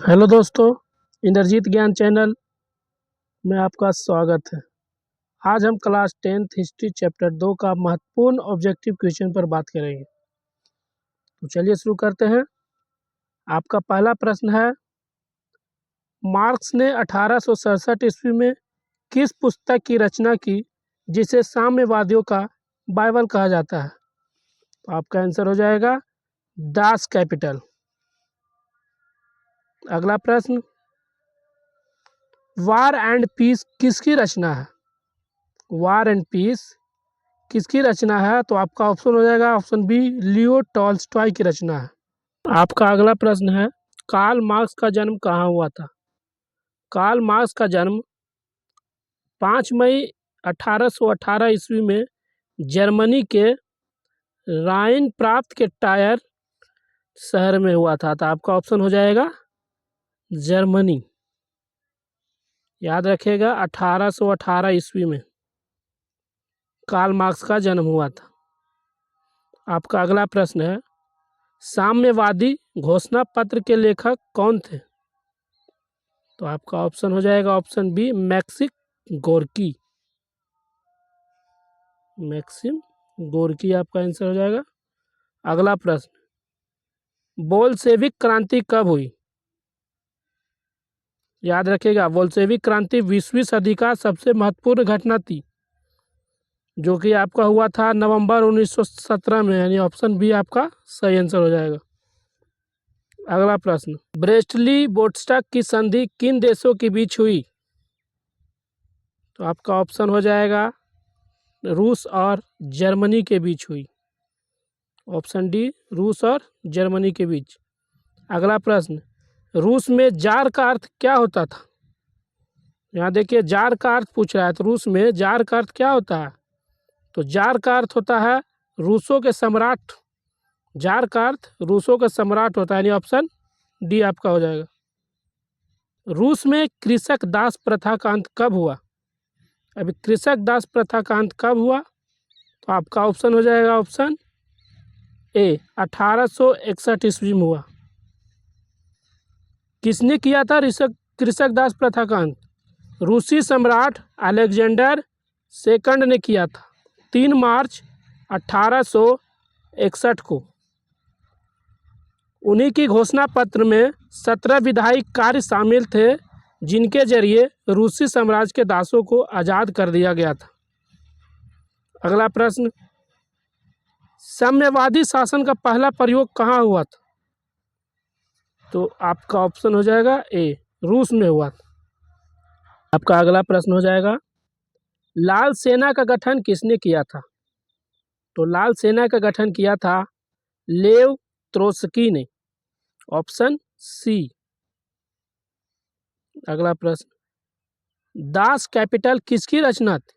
Hello दोस्तों, इंद्रजीत ज्ञान channel में आपका स्वागत है। आज हम क्लास 10th हिस्ट्री चैप्टर 2 का महत्वपूर्ण ऑब्जेक्टिव क्वेश्चन पर बात करेंगे। तो चलिए शुरू करते हैं। आपका पहला प्रश्न है, मार्क्स ने 1867 ईस्वी में किस पुस्तक की रचना की जिसे साम्यवादियों का बाइबल कहा जाता है? तो आपका आंसर हो जाएगा दास कैपिटल। अगला प्रश्न, वार एंड पीस किसकी रचना है? वार एंड पीस किसकी रचना है? तो आपका ऑप्शन हो जाएगा ऑप्शन बी, लियो टॉल्स्टॉय की रचना है। आपका अगला प्रश्न है, कार्ल मार्क्स का जन्म कहाँ हुआ था? कार्ल मार्क्स का जन्म 5 मई 1818 ईस्वी में जर्मनी के राइन प्रांत के टायर शहर में हुआ था। तो आपका ऑप्शन हो जाएगा जर्मनी। याद रखिएगा 1818 ईस्वी में कार्ल मार्क्स का जन्म हुआ था। आपका अगला प्रश्न है, साम्यवादी घोषणा पत्र के लेखक कौन थे? तो आपका ऑप्शन हो जाएगा option B, Maxim Gorky. Maxim Gorky आपका आंसर हो जाएगा। अगला प्रश्न, बोल्शेविक क्रांति कब हुई? याद रखिएगा, बोल्शेविक क्रांति 20वीं सदी का सबसे महत्वपूर्ण घटना थी, जो कि आपका हुआ था नवंबर 1917 में, यानी ऑप्शन बी आपका सही आंसर हो जाएगा। अगला प्रश्न, ब्रेस्टली बोस्टॉक की संधि किन देशों के बीच हुई? तो आपका ऑप्शन हो जाएगा रूस और जर्मनी के बीच हुई। ऑप्शन डी, रूस और जर्मनी के बीच। अगला प्रश्न, रूस में जार का अर्थ क्या होता था? यहाँ देखिए, जार का अर्थ पूछ रहा है, तो रूस में जार का अर्थ क्या होता है? तो जार का अर्थ होता है रूसों के सम्राट। जार का अर्थ रूसों का सम्राट होता है, यानी ऑप्शन डी आपका हो जाएगा। रूस में कृषक दास प्रथा का अंत कब हुआ? अभी कृषक दास प्रथा का अंत कब हुआ? तो आपका ऑप्शन हो जाएगा ऑप्शन ए, 1861 ईस्वी में हुआ। किसने किया था कृषक दास प्रथा का अंत? रूसी सम्राट अलेक्जेंडर सेकंड ने किया था 3 मार्च 1861 को। उन्हीं की घोषणा पत्र में 17 विधायी कार्य शामिल थे, जिनके जरिए रूसी साम्राज्य के दासों को आज़ाद कर दिया गया था। अगला प्रश्न, साम्यवादी शासन का पहला प्रयोग कहाँ हुआ था? तो आपका ऑप्शन हो जाएगा ए, रूस में हुआ था। आपका अगला प्रश्न हो जाएगा, लाल सेना का गठन किसने किया था? तो लाल सेना का गठन किया था लेव त्रोत्स्की ने। Option C. अगला प्रश्न, दास कैपिटल किसकी रचना थी?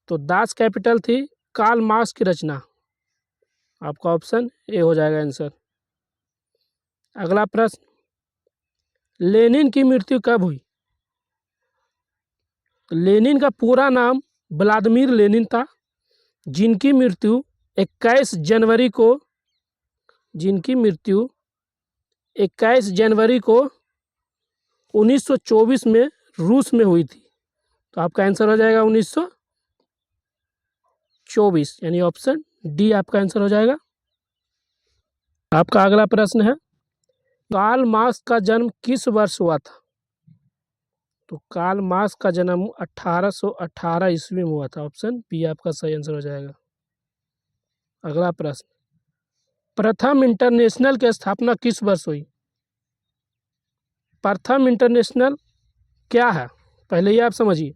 तो दास कैपिटल थी कार्ल मार्क्स की रचना। आपका ऑप्शन ए हो जाएगा आंसर। अगला प्रश्न, लेनिन की मृत्यु कब हुई? लेनिन का पूरा नाम व्लादिमीर लेनिन था, जिनकी मृत्यु 21 जनवरी को 1924 में रूस में हुई थी। तो आपका आंसर हो जाएगा 1924, यानी ऑप्शन डी आपका आंसर हो जाएगा। आपका अगला प्रश्न है, कार्ल मार्क्स का जन्म किस वर्ष हुआ था? तो कार्ल मार्क्स का जन्म 1818 ईस्वी में हुआ था। ऑप्शन बी आपका सही आंसर हो जाएगा। अगला प्रश्न, प्रथम इंटरनेशनल की स्थापना किस वर्ष हुई? प्रथम इंटरनेशनल क्या है, पहले ये आप समझिए।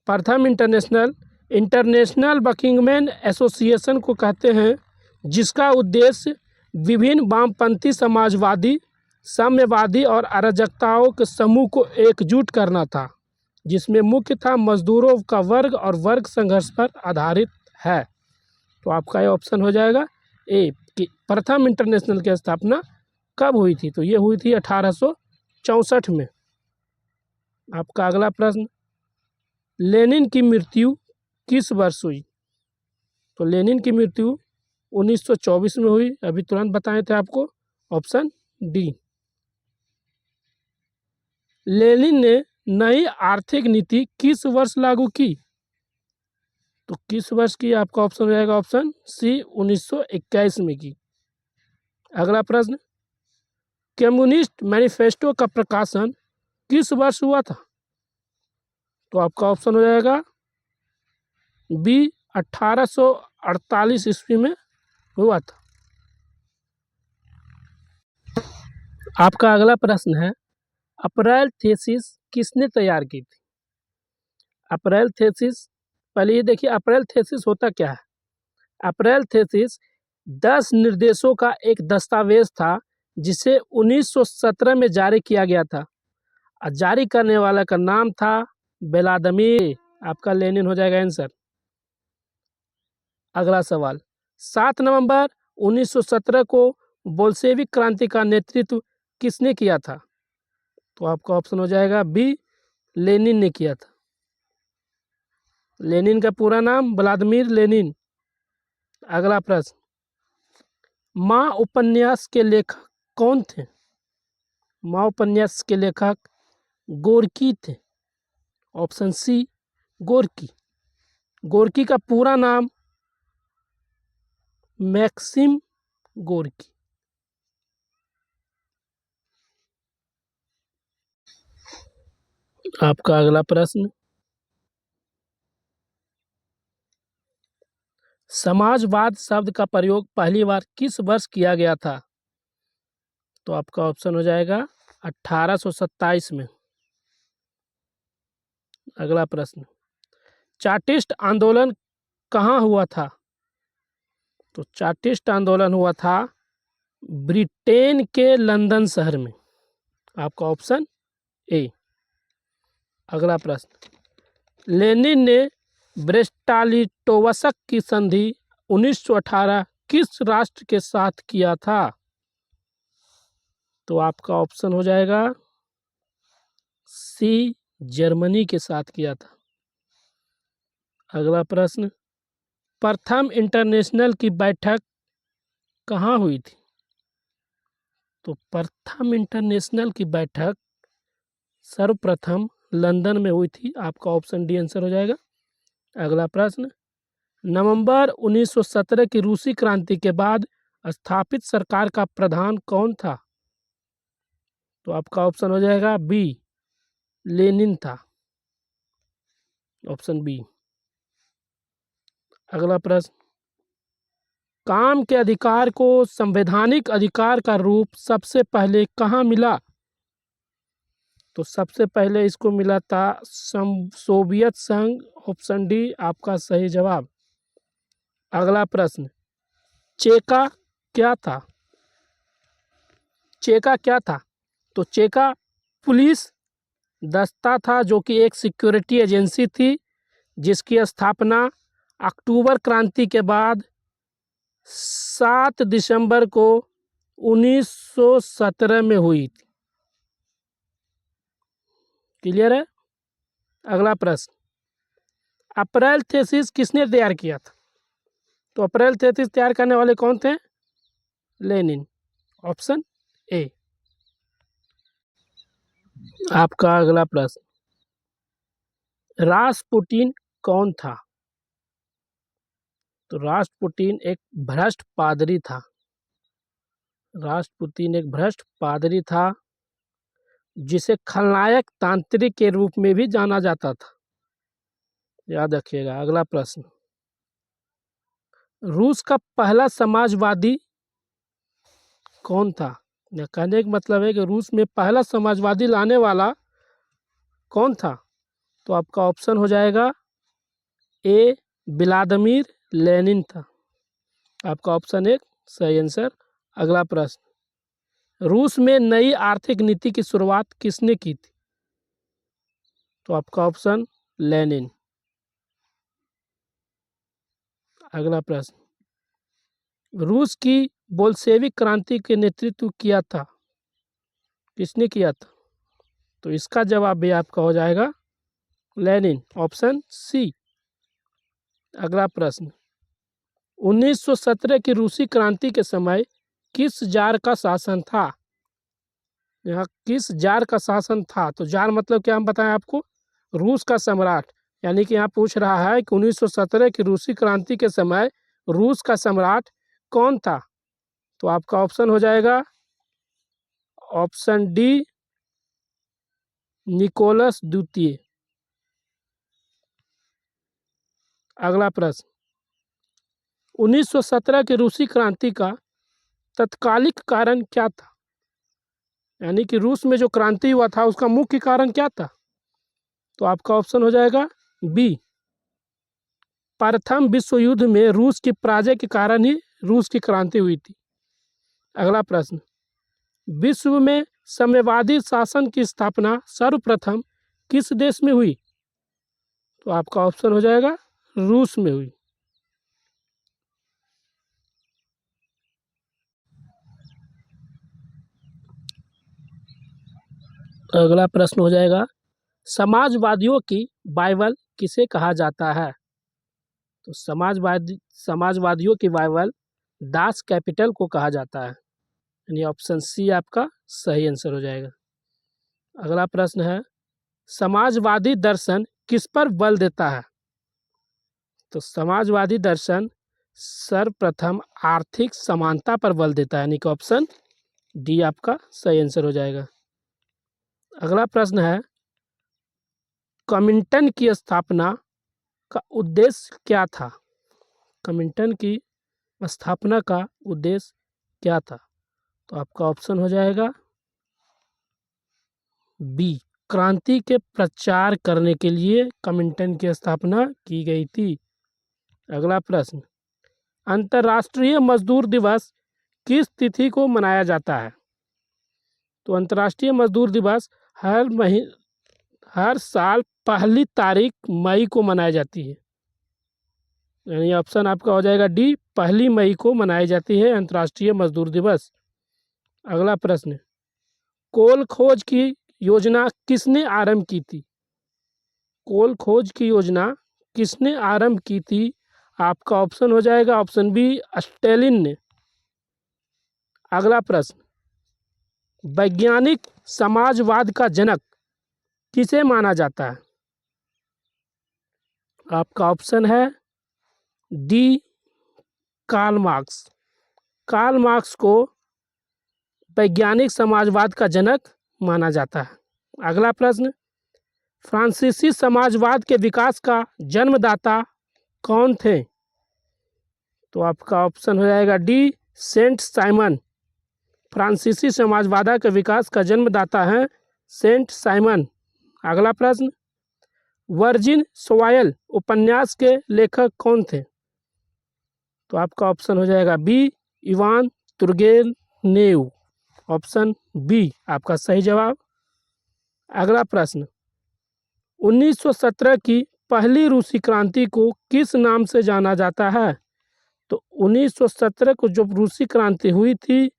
प्रथम इंटरनेशनल वर्किंगमैन एसोसिएशन को कहते हैं, जिसका उद्देश्य विभिन्न वामपंथी समाजवादी, साम्यवादी और अराजकताओं के समूह को एकजुट करना था, जिसमें मुख्य था मजदूरों का वर्ग और वर्ग संघर्ष पर आधारित है। तो आपका ये ऑप्शन हो जाएगा ए, कि प्रथम इंटरनेशनल की स्थापना कब हुई थी? तो ये हुई थी 1864 में। आपका अगला प्रश्न, लेनिन की मृत्यु किस वर्ष हुई? तो लेनिन की मृत्यु 1924 में हुई, अभी तुरंत बताए थे आपको, ऑप्शन डी। लेनिन ने नई आर्थिक नीति किस वर्ष लागू की? तो किस वर्ष की आपका ऑप्शन हो जाएगा ऑप्शन सी 1921 में की। अगला प्रश्न, कम्युनिस्ट मैनिफेस्टो का प्रकाशन किस वर्ष हुआ था? तो आपका ऑप्शन हो जाएगा बी 1848 ईस्वी में हुआ था। आपका अगला प्रश्न है, अप्रैल थीसिस किसने तैयार की थी? अप्रैल थीसिस, पहले ये देखिए अप्रैल थीसिस होता क्या है। अप्रैल थीसिस 10 निर्देशों का एक दस्तावेज था जिसे 1917 में जारी किया गया था। जारी करने वाला का नाम था व्लादिमीर। आपका लेनिन हो जाएगा आंसर। अगला सवाल, 7 नवंबर 1917 को बोल्शेविक क्रांति का नेतृत्व किसने किया था? तो आपका ऑप्शन हो जाएगा बी, लेनिन ने किया था। लेनिन का पूरा नाम व्लादिमीर लेनिन। अगला प्रश्न, माँ उपन्यास के लेखक कौन थे? माँ उपन्यास के लेखक गोर्की थे। Option C Gorky. गोर्की का पूरा नाम मैक्सिम गोर्की। आपका अगला प्रश्न, समाजवाद शब्द का प्रयोग पहली बार किस वर्ष किया गया था? तो आपका ऑप्शन हो जाएगा 1827 में। अगला प्रश्न, चार्टिस्ट आंदोलन कहाँ हुआ था? तो चार्टिस्ट आंदोलन हुआ था ब्रिटेन के लंदन शहर में। आपका ऑप्शन ए। अगला प्रश्न, लेनिन ने ब्रेस्ट-लिटोवस्क की संधि 1918 किस राष्ट्र के साथ किया था? तो आपका ऑप्शन हो जाएगा सी, जर्मनी के साथ किया था। अगला प्रश्न, प्रथम इंटरनेशनल की बैठक कहाँ हुई थी? तो प्रथम इंटरनेशनल की बैठक सर्वप्रथम लंदन में हुई थी। आपका ऑप्शन डी आंसर हो जाएगा। अगला प्रश्न, नवंबर 1917 की रूसी क्रांति के बाद स्थापित सरकार का प्रधान कौन था? तो आपका ऑप्शन हो जाएगा बी, लेनिन था। Option B. अगला प्रश्न, काम के अधिकार को संवैधानिक अधिकार का रूप सबसे पहले कहाँ मिला? तो सबसे पहले इसको मिला था सोवियत संघ। ऑप्शन डी आपका सही जवाब। अगला प्रश्न, चेका क्या था? चेका क्या था? तो चेका पुलिस दस्ता था जो कि एक सिक्योरिटी एजेंसी थी जिसकी स्थापना अक्टूबर क्रांति के बाद 7 दिसंबर को 1917 में हुई थी। क्लियर है? अगला प्रश्न, अप्रैल थीसिस किसने तैयार किया था? तो अप्रैल थीसिस तैयार करने वाले कौन थे? लेनिन। Option A. आपका अगला प्रश्न, रास्पुटिन कौन था? तो रास्पुटिन एक भ्रष्ट पादरी था। रास्पुटिन एक भ्रष्ट पादरी था जिसे खलनायक तांत्रिक के रूप में भी जाना जाता था। याद रखिएगा। अगला प्रश्न, रूस का पहला समाजवादी कौन था? कहने का मतलब है कि रूस में पहला समाजवादी लाने वाला कौन था? तो आपका ऑप्शन हो जाएगा ए, व्लादिमीर लेनिन था। आपका ऑप्शन एक सही आंसर। अगला प्रश्न, रूस में नई आर्थिक नीति की शुरुआत किसने की थी? तो आपका ऑप्शन लेनिन। अगला प्रश्न, रूस की बोल्शेविक क्रांति के नेतृत्व किया था किसने किया था? तो इसका जवाब भी आपका हो जाएगा लेनिन। Option C. अगला प्रश्न, 1917 की रूसी क्रांति के समय किस जार का शासन था? यहाँ किस जार का शासन था, तो जार मतलब क्या हम बताएं आपको, रूस का सम्राट। यानी कि यहाँ पूछ रहा है कि 1917 की रूसी क्रांति के समय रूस का सम्राट कौन था। तो आपका ऑप्शन हो जाएगा ऑप्शन डी, निकोलस द्वितीय। अगला प्रश्न, 1917 की रूसी क्रांति का तत्कालिक कारण क्या था। यानी कि रूस में जो क्रांति हुआ था उसका मुख्य कारण क्या था। तो आपका ऑप्शन हो जाएगा बी, प्रथम विश्व युद्ध में रूस की पराजय के कारण ही रूस की क्रांति हुई थी। अगला प्रश्न, विश्व में साम्यवादी शासन की स्थापना सर्वप्रथम किस देश में हुई। तो आपका ऑप्शन हो जाएगा रूस में हुई। अगला प्रश्न हो जाएगा, समाजवादियों की बाइबल किसे कहा जाता है। तो समाजवादियों की बाइबल दास कैपिटल को कहा जाता है। यानी ऑप्शन सी आपका सही आंसर हो जाएगा। अगला प्रश्न है, समाजवादी दर्शन किस पर बल देता है। तो समाजवादी दर्शन सर्वप्रथम आर्थिक समानता पर बल देता है। यानी कि ऑप्शन डी आपका सही आंसर हो जाएगा। अगला प्रश्न है, कमिंटन की स्थापना का उद्देश्य क्या था। कमिंटन की स्थापना का उद्देश्य क्या था। तो आपका ऑप्शन हो जाएगा बी, क्रांति के प्रचार करने के लिए कमिंटन की स्थापना की गई थी। अगला प्रश्न, अंतर्राष्ट्रीय मजदूर दिवस किस तिथि को मनाया जाता है। तो अंतर्राष्ट्रीय मजदूर दिवस हर साल पहली तारीख मई को मनाई जाती है। यानी ऑप्शन आपका हो जाएगा डी, पहली मई को मनाई जाती है अंतर्राष्ट्रीय मजदूर दिवस। अगला प्रश्न, कोल खोज की योजना किसने आरंभ की थी। कोल खोज की योजना किसने आरंभ की थी। आपका ऑप्शन हो जाएगा ऑप्शन बी, स्टेलिन ने। अगला प्रश्न, वैज्ञानिक समाजवाद का जनक किसे माना जाता है। आपका ऑप्शन है D, Karl Marx. Karl Marx को वैज्ञानिक समाजवाद का जनक माना जाता है। अगला प्रश्न, फ्रांसीसी समाजवाद के विकास का जन्मदाता कौन थे। तो आपका ऑप्शन हो जाएगा डी, सेंट साइमन। फ्रांसीसी समाजवाद के विकास का जन्मदाता है सेंट साइमन। अगला प्रश्न, वर्जिन सॉयल उपन्यास के लेखक कौन थे। तो आपका ऑप्शन हो जाएगा बी, इवान तुर्गेनेव। ऑप्शन बी आपका सही जवाब। अगला प्रश्न, 1917 की पहली रूसी क्रांति को किस नाम से जाना जाता है। तो 1917 को जो रूसी क्रांति हुई थी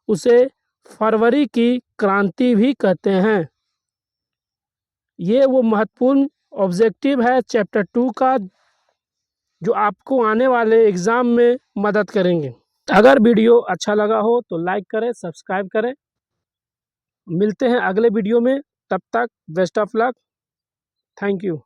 उसे फरवरी की क्रांति भी कहते हैं। ये वो महत्वपूर्ण ऑब्जेक्टिव है चैप्टर 2 का जो आपको आने वाले एग्ज़ाम में मदद करेंगे। अगर वीडियो अच्छा लगा हो तो लाइक करें, सब्सक्राइब करें। मिलते हैं अगले वीडियो में, तब तक best of luck. Thank you.